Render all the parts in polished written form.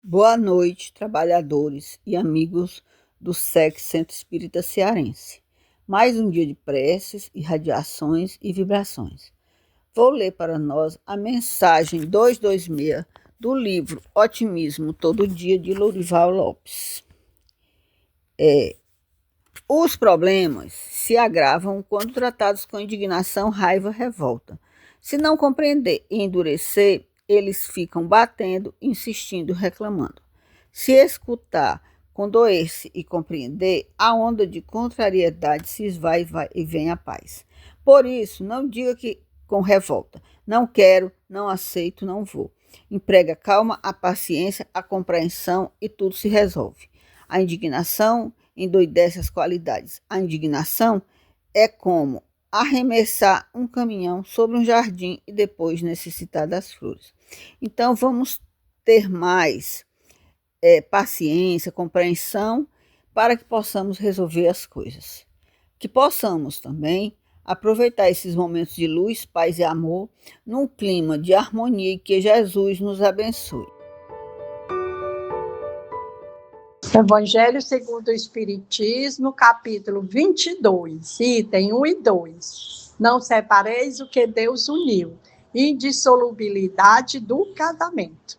Boa noite, trabalhadores e amigos do SEC Centro Espírita Cearense. Mais um dia de preces, irradiações e vibrações. Vou ler para nós a mensagem 226 do livro Otimismo Todo Dia, de Lourival Lopes. Os problemas se agravam quando tratados com indignação, raiva, revolta. Se não compreender e endurecer, eles ficam batendo, insistindo, reclamando. Se escutar, condoer-se e compreender, a onda de contrariedade se esvai e vem a paz. Por isso, não diga que com revolta, não quero, não aceito, não vou. Emprega a calma, a paciência, a compreensão e tudo se resolve. A indignação endoidece as qualidades. A indignação é como arremessar um caminhão sobre um jardim e depois necessitar das flores. Então, vamos ter mais paciência, compreensão, para que possamos resolver as coisas. Que possamos também aproveitar esses momentos de luz, paz e amor, num clima de harmonia, e que Jesus nos abençoe. Evangelho segundo o Espiritismo, capítulo 22, item 1 e 2. Não separeis o que Deus uniu. Indissolubilidade do casamento.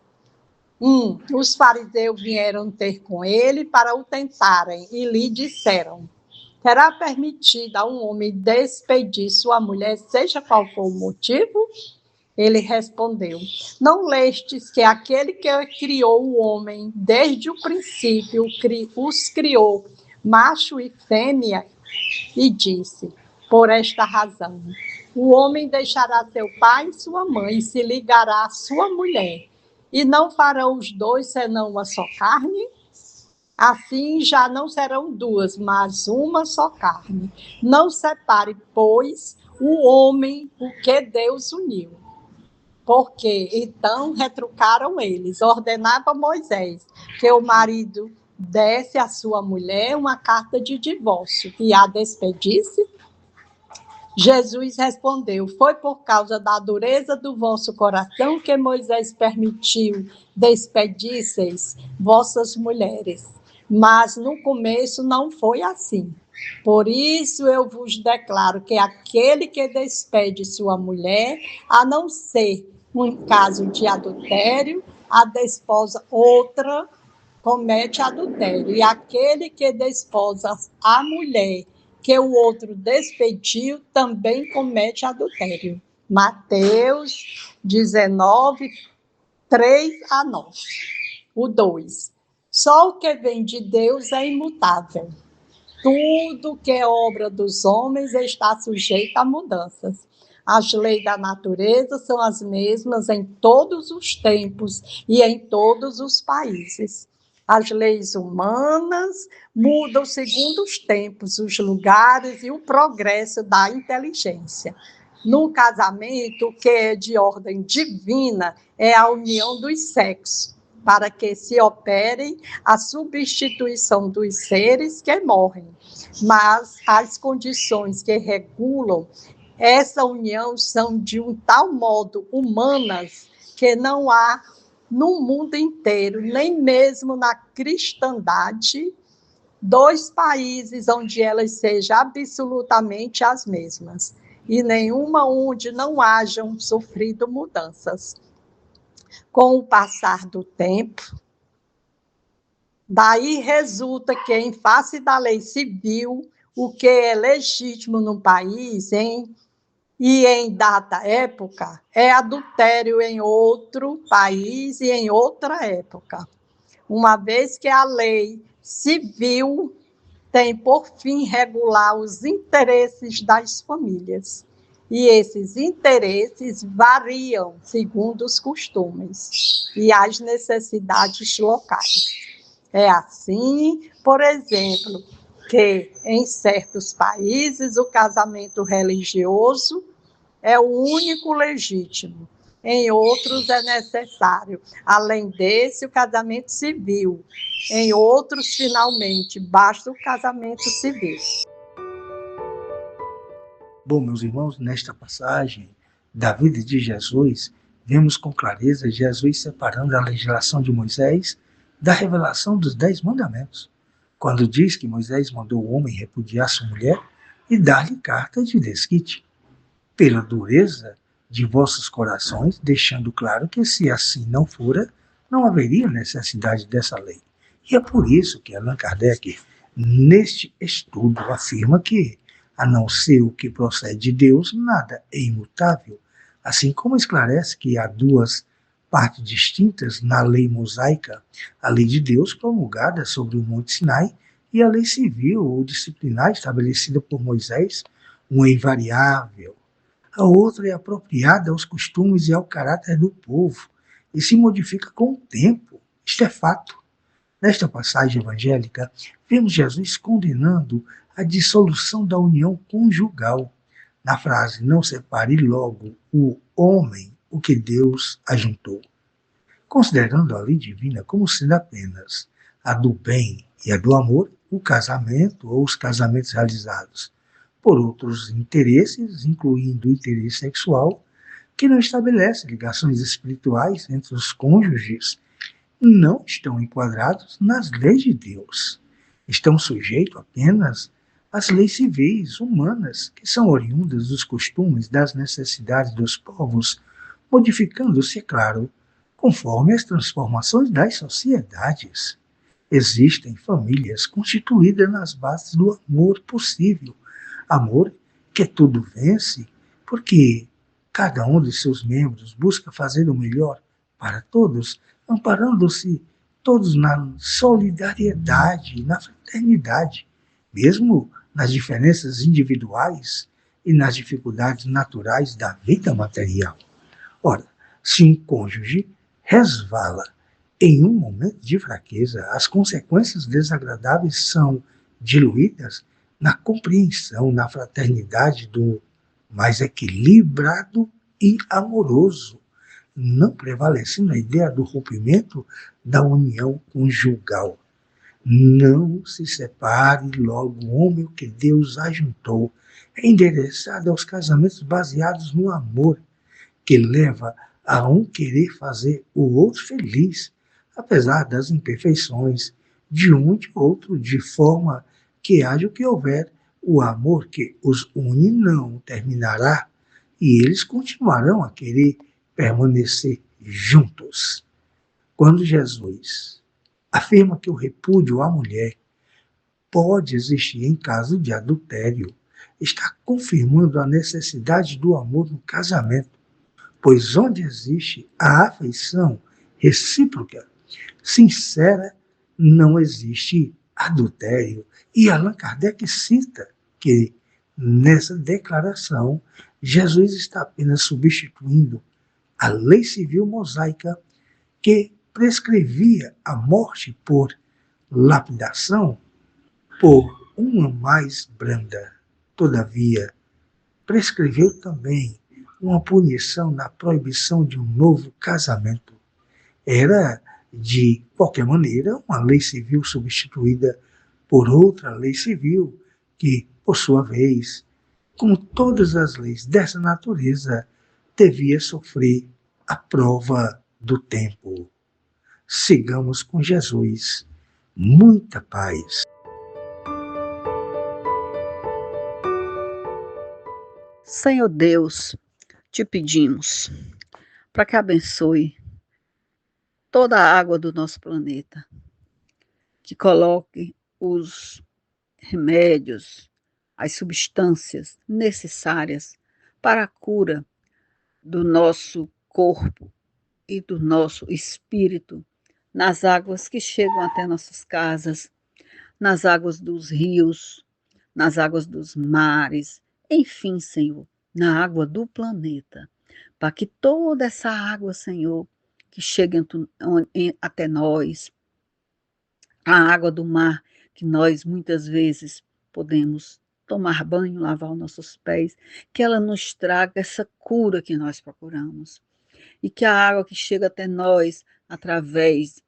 1. Os fariseus vieram ter com ele para o tentarem e lhe disseram: será permitido a um homem despedir sua mulher, seja qual for o motivo? Ele respondeu: não lestes que aquele que criou o homem desde o princípio os criou, macho e fêmea, e disse: por esta razão, o homem deixará seu pai e sua mãe e se ligará à sua mulher, e não farão os dois senão uma só carne? Assim já não serão duas, mas uma só carne. Não separe, pois, o homem o que Deus uniu. Porque então retrucaram eles, ordenava Moisés que o marido desse à sua mulher uma carta de divórcio e a despedisse. Jesus respondeu: foi por causa da dureza do vosso coração que Moisés permitiu despedisseis vossas mulheres. Mas no começo não foi assim. Por isso eu vos declaro que aquele que despede sua mulher, a não ser em caso de adultério, a desposa outra comete adultério. E aquele que desposa a mulher que o outro despediu também comete adultério. Mateus 19, 3 a 9. O 2. Só o que vem de Deus é imutável. Tudo que é obra dos homens está sujeito a mudanças. As leis da natureza são as mesmas em todos os tempos e em todos os países. As leis humanas mudam segundo os tempos, os lugares e o progresso da inteligência. No casamento, que é de ordem divina, é a união dos sexos, para que se opere a substituição dos seres que morrem. Mas as condições que regulam essa união são de um tal modo humanas que não há no mundo inteiro, nem mesmo na cristandade, dois países onde elas sejam absolutamente as mesmas, e nenhuma onde não hajam sofrido mudanças. Com o passar do tempo, daí resulta que, em face da lei civil, o que é legítimo no país e em data época é adultério em outro país e em outra época, uma vez que a lei civil tem por fim regular os interesses das famílias. E esses interesses variam segundo os costumes e as necessidades locais. É assim, por exemplo, que em certos países o casamento religioso é o único legítimo, em outros é necessário. Além desse, o casamento civil. Em outros, finalmente, basta o casamento civil. Bom, meus irmãos, nesta passagem da vida de Jesus, vemos com clareza Jesus separando a legislação de Moisés da revelação dos 10 mandamentos, quando diz que Moisés mandou o homem repudiar sua mulher e dar-lhe carta de desquite, pela dureza de vossos corações, deixando claro que se assim não fora, não haveria necessidade dessa lei. E é por isso que Allan Kardec, neste estudo, afirma que, a não ser o que procede de Deus, nada é imutável, assim como esclarece que há duas partes distintas na lei mosaica, a lei de Deus promulgada sobre o Monte Sinai e a lei civil ou disciplinar estabelecida por Moisés, uma invariável. A outra é apropriada aos costumes e ao caráter do povo e se modifica com o tempo. Isto é fato. Nesta passagem evangélica, vemos Jesus condenando a dissolução da união conjugal. Na frase, não separe logo o homem o que Deus ajuntou. Considerando a lei divina como sendo apenas a do bem e a do amor, o casamento ou os casamentos realizados por outros interesses, incluindo o interesse sexual, que não estabelece ligações espirituais entre os cônjuges, não estão enquadrados nas leis de Deus. Estão sujeitos apenas às leis civis, humanas, que são oriundas dos costumes, das necessidades dos povos, modificando-se, é claro, conforme as transformações das sociedades. Existem famílias constituídas nas bases do amor possível, amor que tudo vence, porque cada um de seus membros busca fazer o melhor para todos, amparando-se todos na solidariedade, na fraternidade, mesmo nas diferenças individuais e nas dificuldades naturais da vida material. Ora, se um cônjuge resvala em um momento de fraqueza, as consequências desagradáveis são diluídas na compreensão, na fraternidade do mais equilibrado e amoroso, não prevalecendo a ideia do rompimento da união conjugal. Não se separe logo o homem que Deus ajuntou, endereçado aos casamentos baseados no amor, que leva a um querer fazer o outro feliz, apesar das imperfeições de um e de outro, de forma que haja o que houver, o amor que os une não terminará e eles continuarão a querer permanecer juntos. Quando Jesus afirma que o repúdio à mulher pode existir em caso de adultério, está confirmando a necessidade do amor no casamento, pois onde existe a afeição recíproca, sincera, não existe adultério. E Allan Kardec cita que, nessa declaração, Jesus está apenas substituindo a lei civil mosaica que prescrevia a morte por lapidação por uma mais branda. Todavia, prescreveu também uma punição na proibição de um novo casamento. Era, de qualquer maneira, uma lei civil substituída por outra lei civil que, por sua vez, como todas as leis dessa natureza, devia sofrer a prova do tempo. Sigamos com Jesus. Muita paz. Senhor Deus, te pedimos para que abençoe toda a água do nosso planeta, que coloque os remédios, as substâncias necessárias para a cura do nosso corpo e do nosso espírito nas águas que chegam até nossas casas, nas águas dos rios, nas águas dos mares, enfim, Senhor, na água do planeta, para que toda essa água, Senhor, que chega até nós, a água do mar, que nós muitas vezes podemos tomar banho, lavar os nossos pés, que ela nos traga essa cura que nós procuramos. E que a água que chega até nós através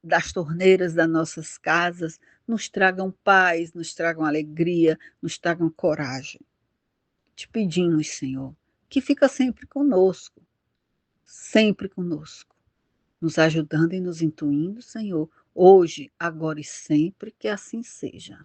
das torneiras das nossas casas nos tragam paz, nos tragam alegria, nos tragam coragem. Te pedimos, Senhor, que fica sempre conosco, nos ajudando e nos intuindo, Senhor, hoje, agora e sempre, que assim seja.